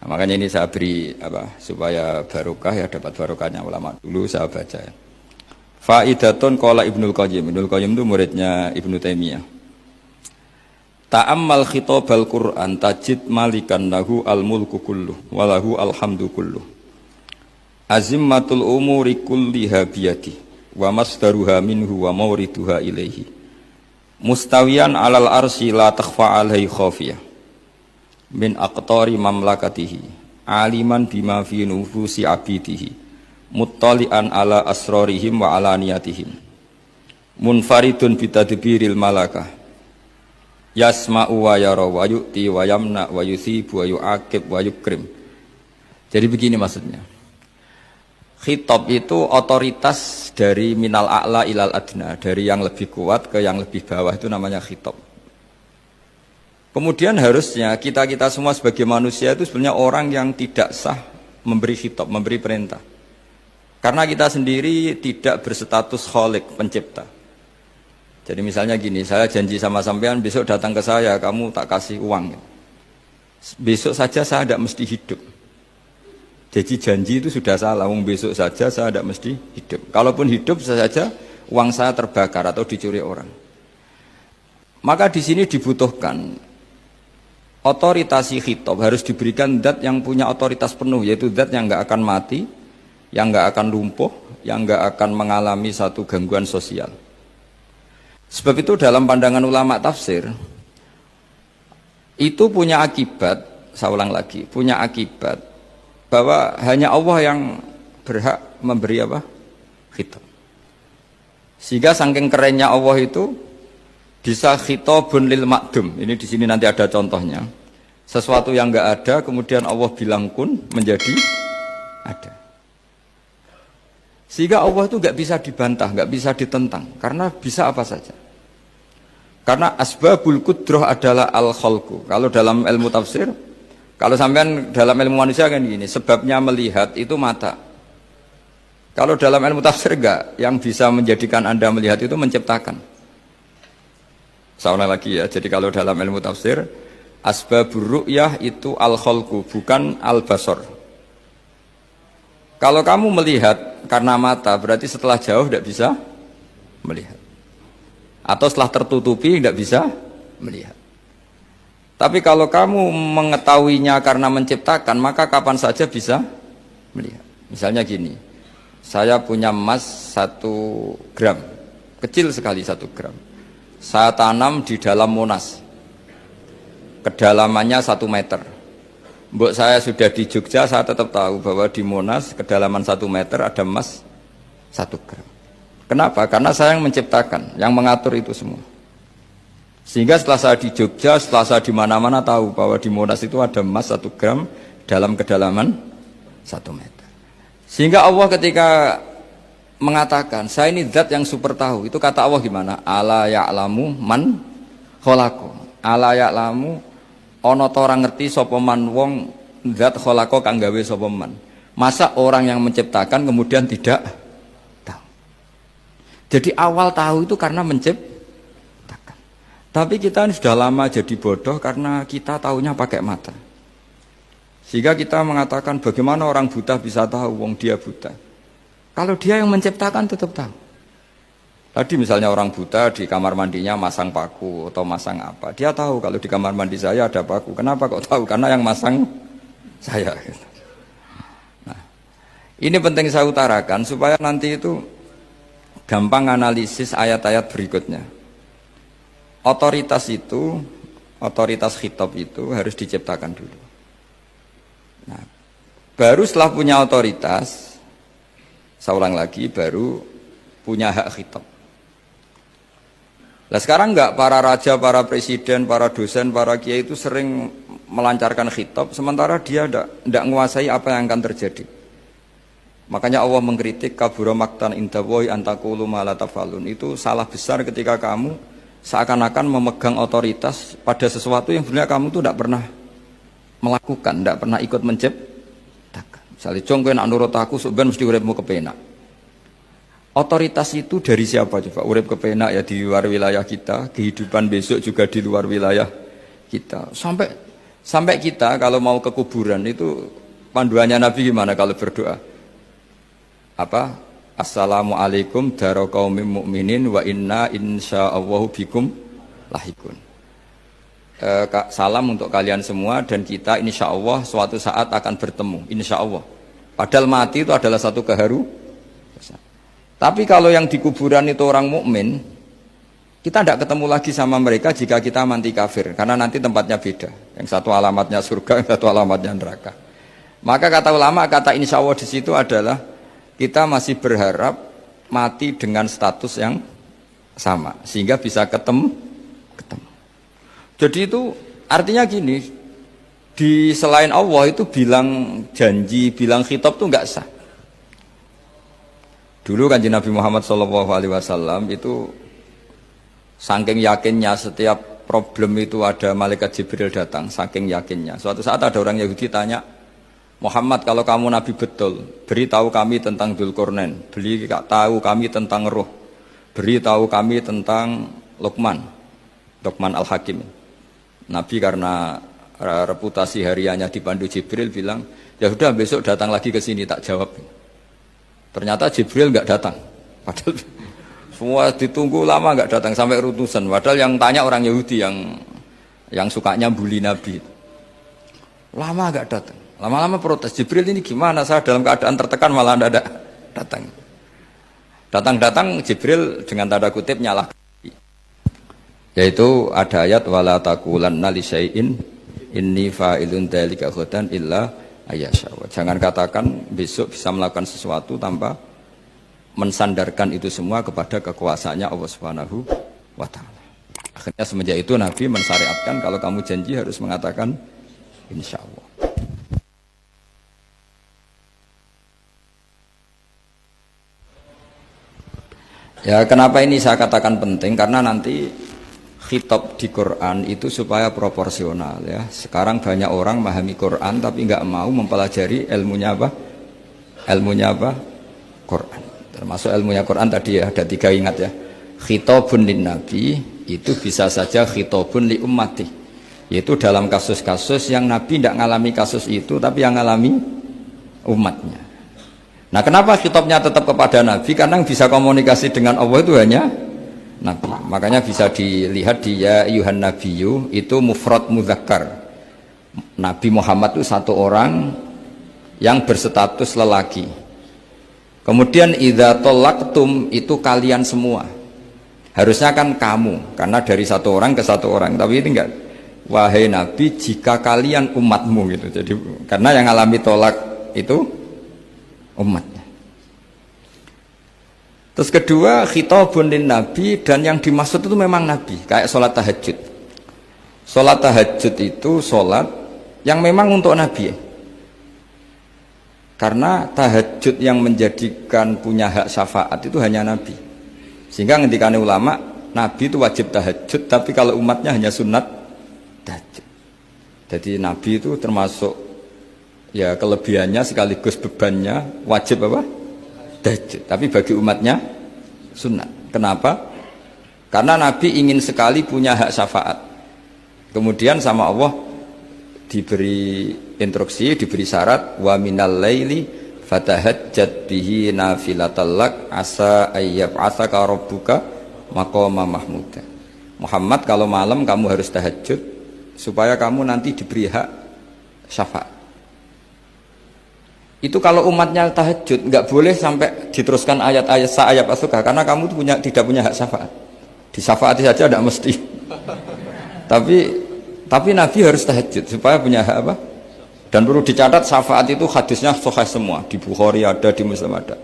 Makanya ini saya beri supaya barokah ya, dapat barokahnya ulama dulu saya baca. Faidatun qala Ibnul Qayyim. Ibnul Qayyim itu muridnya Ibnu Taimiyah. Ta'ammal khitabal Qur'an tajid malikan lahu al-mulku kulluh wa lahu alhamdu kulluh. Azimmatul umuri kulliha biyadi wa masdaruha minhu wa mawriduha ilaihi. Mustawiyan alal arsy la takhfa alaihi khafiyah. Min aqtari mamlakatihi aliman bima fi nufusi abidihi muttali'an ala asrarihim wa alaniyatihim munfaridun bitadbiril malakah yasma'u wa yara wa yu'ti wa yamna wa yusibu wa yu'aqib wa yukrim. Jadi begini maksudnya, khitab itu otoritas dari minal a'la ilal adna, dari yang lebih kuat ke yang lebih bawah, itu namanya khitab. Kemudian harusnya kita semua sebagai manusia itu sebenarnya orang yang tidak sah memberi khitab, memberi perintah. Karena kita sendiri tidak berstatus khalik, pencipta. Jadi misalnya gini, saya janji sama sampean besok datang ke saya, kamu tak kasih uang. Besok saja saya tidak mesti hidup. Jadi janji itu sudah salah, besok saja saya tidak mesti hidup. Kalaupun hidup saja uang saya terbakar atau dicuri orang. Maka di sini dibutuhkan otoritasi khitab, harus diberikan zat yang punya otoritas penuh, yaitu zat yang nggak akan mati, yang nggak akan lumpuh, yang nggak akan mengalami satu gangguan sosial. Sebab itu dalam pandangan ulama tafsir itu punya akibat, saya ulang lagi, punya akibat bahwa hanya Allah yang berhak memberi khitab. Sehingga saking kerennya Allah itu bisa khitabun lil makdum. Ini di sini nanti ada contohnya. Sesuatu yang enggak ada kemudian Allah bilang kun menjadi ada. Sehingga Allah itu enggak bisa dibantah, enggak bisa ditentang karena bisa apa saja. Karena asbabul qudrah adalah al-khalqu. Kalau dalam ilmu tafsir, kalau sampean dalam ilmu manusia kan gini, sebabnya melihat itu mata. Kalau dalam ilmu tafsir enggak, yang bisa menjadikan Anda melihat itu menciptakan. Saya ulang lagi ya, jadi kalau dalam ilmu tafsir asbabur ru'yah itu al-khalqu, bukan al-basar. Kalau kamu melihat karena mata, berarti setelah jauh tidak bisa melihat. Atau setelah tertutupi tidak bisa melihat. Tapi kalau kamu mengetahuinya karena menciptakan, maka kapan saja bisa melihat. Misalnya gini, saya punya emas 1 gram, kecil sekali 1 gram. Saya tanam di dalam Monas, kedalamannya 1 meter. Mbok saya sudah di Jogja, saya tetap tahu bahwa di Monas kedalaman 1 meter ada emas 1 gram. Kenapa? Karena saya yang menciptakan, yang mengatur itu semua. Sehingga setelah saya di Jogja, setelah saya di mana-mana tahu bahwa di Monas itu ada emas 1 gram dalam kedalaman 1 meter. Sehingga Allah ketika mengatakan, saya ini zat yang super tahu. Itu kata Allah gimana? Ala ya'lamu man kholako. Ala ya'lamu ono to orang ngerti sapa man wong zat kholako kang gawe sapa man. Masa orang yang menciptakan kemudian tidak tahu? Jadi awal tahu itu karena menciptakan. Tapi kita ini sudah lama jadi bodoh karena kita tahunya pakai mata. Sehingga kita mengatakan bagaimana orang buta bisa tahu wong dia buta. Kalau dia yang menciptakan tetap tahu. Tadi misalnya orang buta di kamar mandinya masang paku atau masang apa. Dia tahu kalau di kamar mandi saya ada paku. Kenapa kok tahu? Karena yang masang saya. Nah, ini penting saya utarakan supaya nanti itu gampang analisis ayat-ayat berikutnya. Otoritas itu, otoritas khitab itu harus diciptakan dulu. Nah, baru setelah punya otoritas, saya ulang lagi, baru punya hak khitab. Nah sekarang enggak, para raja, para presiden, para dosen, para kiai itu sering melancarkan khitab, sementara dia enggak menguasai apa yang akan terjadi. Makanya Allah mengkritik kabura maktan indawohi antakulu ma la tafalun. Itu salah besar ketika kamu seakan-akan memegang otoritas pada sesuatu yang sebenarnya kamu itu enggak pernah melakukan, enggak pernah ikut menciptakan. Misalnya, jong kowe nak nurut aku sebenarnya mesti uripmu kepenak. Otoritas itu dari siapa coba? Urip kepenak ya di luar wilayah kita, kehidupan besok juga di luar wilayah kita. Sampai Sampai kita kalau mau ke kuburan itu panduannya Nabi gimana kalau berdoa? Apa? Assalamualaikum daraqaumim mu'minin wa inna insyaallahu bikum lahikun. Salam untuk kalian semua dan kita insya Allah suatu saat akan bertemu, insya Allah. Padahal mati itu adalah satu tapi kalau yang di kuburan itu orang mukmin, kita tidak ketemu lagi sama mereka jika kita mati kafir, karena nanti tempatnya beda. Yang satu alamatnya surga, yang satu alamatnya neraka. Maka kata ulama, kata insya Allah di situ adalah kita masih berharap mati dengan status yang sama, sehingga bisa ketemu. Jadi itu artinya gini, di selain Allah itu bilang janji, bilang khitab itu nggak sah. Dulu Kanjeng Nabi Muhammad SAW itu saking yakinnya setiap problem itu ada malaikat Jibril datang, saking yakinnya. Suatu saat ada orang Yahudi tanya, Muhammad kalau kamu Nabi betul, beritahu kami tentang Dzulqarnain, beritahu kami tentang Ruh, beritahu kami tentang Luqman Al-Hakim. Nabi karena reputasi hariannya dipandu Jibril bilang, ya sudah besok datang lagi ke sini tak jawab. Ternyata Jibril nggak datang, padahal semua ditunggu lama nggak datang sampai utusan. Padahal yang tanya orang Yahudi yang sukanya bully Nabi, lama nggak datang. Lama-lama protes, Jibril ini gimana? Saya dalam keadaan tertekan malah tidak datang. Datang Jibril dengan tanda kutip nyalahkan. Yaitu ada ayat wala taqulanna li syai'in inni fa'ilun dzalika ghadan illa ayasya. Jangan katakan besok bisa melakukan sesuatu tanpa mensandarkan itu semua kepada kekuasaannya Allah Subhanahu wa taala. Akhirnya semenjak itu Nabi mensyariatkan kalau kamu janji harus mengatakan insya Allah. Ya kenapa ini saya katakan penting? Karena nanti khitab di Quran itu supaya proporsional ya. Sekarang banyak orang memahami Quran tapi nggak mau mempelajari ilmunya apa? Ilmunya apa? Quran. Termasuk ilmunya Quran tadi ya ada 3 ingat ya. Khitabun lin nabi itu bisa saja khitabun li ummati. Yaitu dalam kasus-kasus yang Nabi tidak ngalami kasus itu tapi yang ngalami umatnya. Nah kenapa khitabnya tetap kepada Nabi? Karena yang bisa komunikasi dengan Allah itu hanya Nabi. Makanya bisa dilihat di ya ayyuhan nabiyyu itu mufrad mudzakkar. Nabi Muhammad itu satu orang yang berstatus lelaki. Kemudian idza talaqtum itu kalian semua. Harusnya kan kamu, karena dari satu orang ke satu orang. Tapi ini enggak. Wahai Nabi, jika kalian umatmu gitu. Jadi karena yang alami tolak itu umatnya. Terus kedua, khitabun lin nabi dan yang dimaksud itu memang nabi, kayak sholat tahajud. Sholat tahajud itu sholat yang memang untuk nabi. Karena tahajud yang menjadikan punya hak syafaat itu hanya nabi. Sehingga ngendikane ulama, nabi itu wajib tahajud, tapi kalau umatnya hanya sunat tahajud. Jadi nabi itu termasuk ya kelebihannya sekaligus bebannya wajib apa? Tahajud. Tapi bagi umatnya sunat. Kenapa? Karena Nabi ingin sekali punya hak syafaat. Kemudian sama Allah diberi instruksi, diberi syarat wa minal laili fatahajjat bihi nafilatal lak asa ayyab'atsaka rabbuka maqama mahmuda. Muhammad kalau malam kamu harus tahajud supaya kamu nanti diberi hak syafaat. Itu kalau umatnya tahajud nggak boleh sampai diteruskan ayat-ayat sa'ayat asukah karena kamu tidak punya hak syafaat. Disyafaati saja tidak mesti. tapi Nabi harus tahajud supaya punya hak apa? Dan perlu dicatat syafaat itu hadisnya sahih semua, di Bukhari ada, di Muslim ada.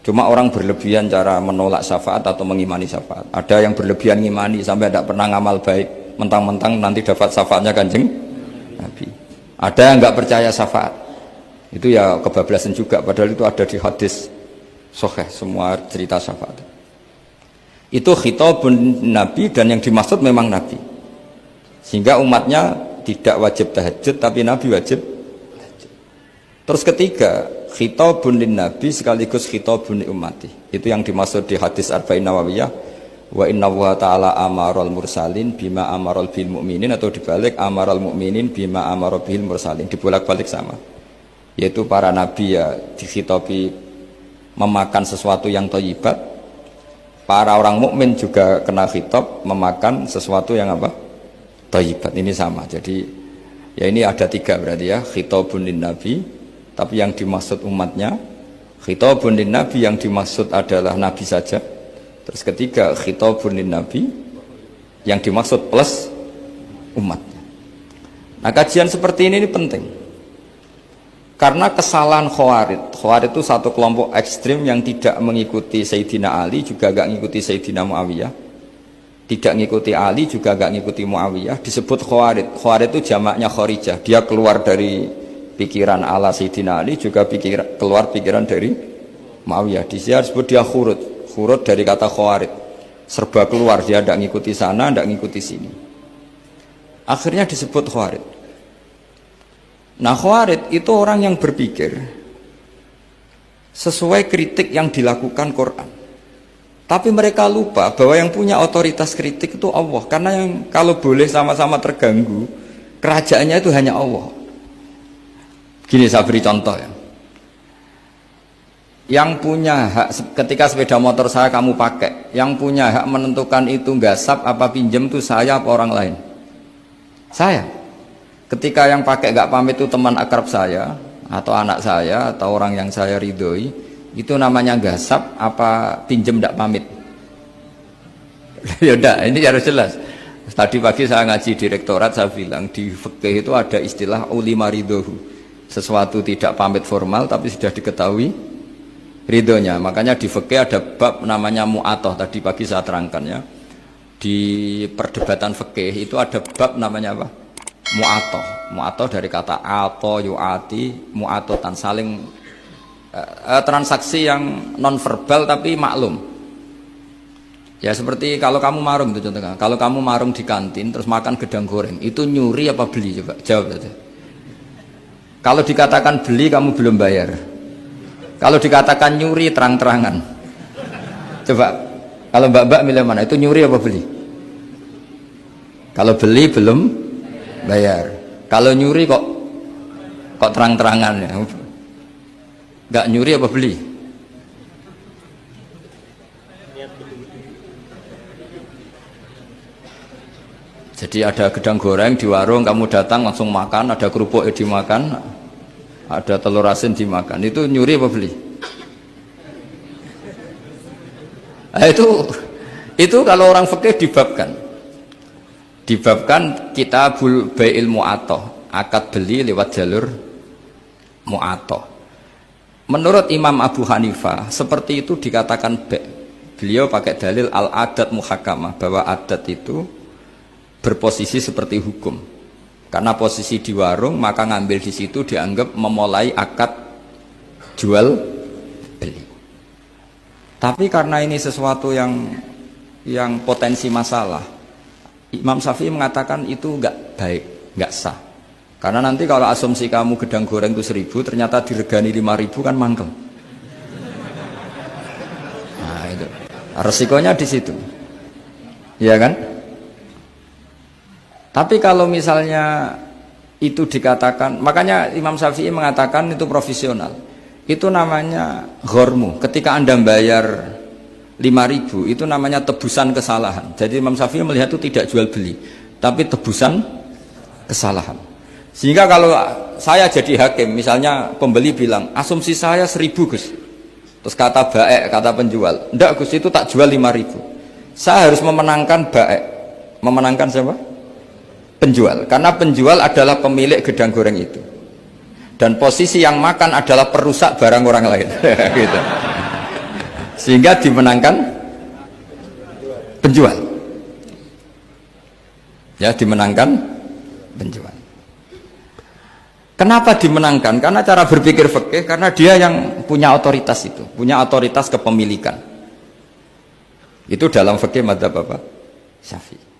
Cuma orang berlebihan cara menolak syafaat atau mengimani syafaat. Ada yang berlebihan ngimani sampai tidak pernah ngamal baik, mentang-mentang nanti dapat syafaatnya Kanjeng Nabi. Ada yang nggak percaya syafaat. Itu ya kebablasan juga, padahal itu ada di hadis sahih semua cerita syafaat. Itu khitabun nabi dan yang dimaksud memang nabi. Sehingga umatnya tidak wajib tahajud tapi nabi wajib tahajud. Terus ketiga, khitabun lin nabi sekaligus khitabun li ummati. Itu yang dimaksud di hadis Arba'in Nawawiyah, Wa inna wa ta'ala amaral mursalin bima amaral bil mu'minin, atau dibalik amaral mu'minin bima amaral bil mursalin, dibolak-balik sama. Yaitu para nabi ya dikhitabi memakan sesuatu yang thayyibat, para orang mukmin juga kena khitab memakan sesuatu yang apa? Thayyibat. Ini sama. Jadi ya ini ada tiga berarti ya, khitabun lin nabi, tapi yang dimaksud umatnya. Khitabun lin nabi yang dimaksud adalah nabi saja. Terus ketiga, khitabun lin nabi yang dimaksud plus umatnya. Nah, kajian seperti ini penting. Karena kesalahan Khawarij. Khawarij itu satu kelompok ekstrim yang tidak mengikuti Sayyidina Ali, juga gak mengikuti Sayyidina Muawiyah. Tidak mengikuti Ali, juga gak mengikuti Muawiyah. Disebut Khawarij. Khawarij itu jamaknya Kharijah. Dia keluar dari pikiran ala Sayyidina Ali, juga keluar pikiran dari Muawiyah. Di sini disebut dia khurud. Khurud dari kata Khawarij. Serba keluar, dia tidak mengikuti sana, tidak mengikuti sini. Akhirnya disebut Khawarij. Nah, Khawarij itu orang yang berpikir sesuai kritik yang dilakukan Quran. Tapi mereka lupa bahwa yang punya otoritas kritik itu Allah. Karena yang kalau boleh sama-sama terganggu, kerajaannya itu hanya Allah. Gini saya beri contoh ya. Yang punya hak ketika sepeda motor saya kamu pakai, yang punya hak menentukan itu gasap apa pinjam itu saya apa orang lain? Saya. Ketika yang pakai gak pamit itu teman akrab saya atau anak saya atau orang yang saya ridhoi, itu namanya gasap apa pinjam gak pamit? Ya udah, ini harus jelas. Tadi pagi saya ngaji direktorat, saya bilang di fikih itu ada istilah ulima ridhohu. Sesuatu tidak pamit formal tapi sudah diketahui ridhonya. Makanya di fikih ada bab namanya mu'atoh. Tadi pagi saya terangkan ya. Di perdebatan fikih itu ada bab namanya apa? Mu'atoh. Mu'atoh dari kata ato yu'ati, mu'atotan, saling transaksi yang non verbal tapi maklum. Ya seperti kalau kamu marung itu contohnya. Kalau kamu marung di kantin terus makan gedang goreng, itu nyuri apa beli? Coba jawab saja. Kalau dikatakan beli kamu belum bayar. Kalau dikatakan nyuri terang-terangan. Coba kalau mbak-mbak milih mana? Itu nyuri apa beli? Kalau beli belum bayar. Kalau nyuri kok terang-terangan ya. Enggak nyuri apa beli? Jadi ada gedang goreng di warung, kamu datang langsung makan, ada kerupuk dimakan, ada telur asin dimakan. Itu nyuri apa beli? Nah, itu kalau orang fikih dibabkan kitabul bai'il mu'atoh, akad beli lewat jalur mu'atoh. Menurut Imam Abu Hanifah seperti itu dikatakan beliau pakai dalil al-adat muhakamah, bahwa adat itu berposisi seperti hukum. Karena posisi di warung, maka ngambil di situ dianggap memulai akad jual beli. Tapi karena ini sesuatu yang potensi masalah, Imam Syafi'i mengatakan itu enggak baik, enggak sah. Karena nanti kalau asumsi kamu gedang goreng itu 1.000, ternyata diregani 5.000 kan mangkel. Nah itu resikonya di situ, ya kan? Tapi kalau misalnya itu dikatakan, makanya Imam Syafi'i mengatakan itu profesional. Itu namanya ghormu. Ketika Anda bayar 5.000, itu namanya tebusan kesalahan. Jadi Imam Syafi'i melihat itu tidak jual beli, tapi tebusan kesalahan. Sehingga kalau saya jadi hakim, misalnya pembeli bilang, asumsi saya 1.000 Gus. Terus kata baek, kata penjual, enggak Gus itu tak jual 5.000. Saya harus memenangkan baek. Memenangkan siapa? Penjual, karena penjual adalah pemilik gedang goreng itu, dan posisi yang makan adalah perusak barang orang lain. Gitu. Sehingga dimenangkan penjual, ya dimenangkan penjual. Kenapa dimenangkan? Karena cara berpikir fikih, karena dia yang punya otoritas itu, punya otoritas kepemilikan. Itu dalam fikih madzhab apa? Syafi'i.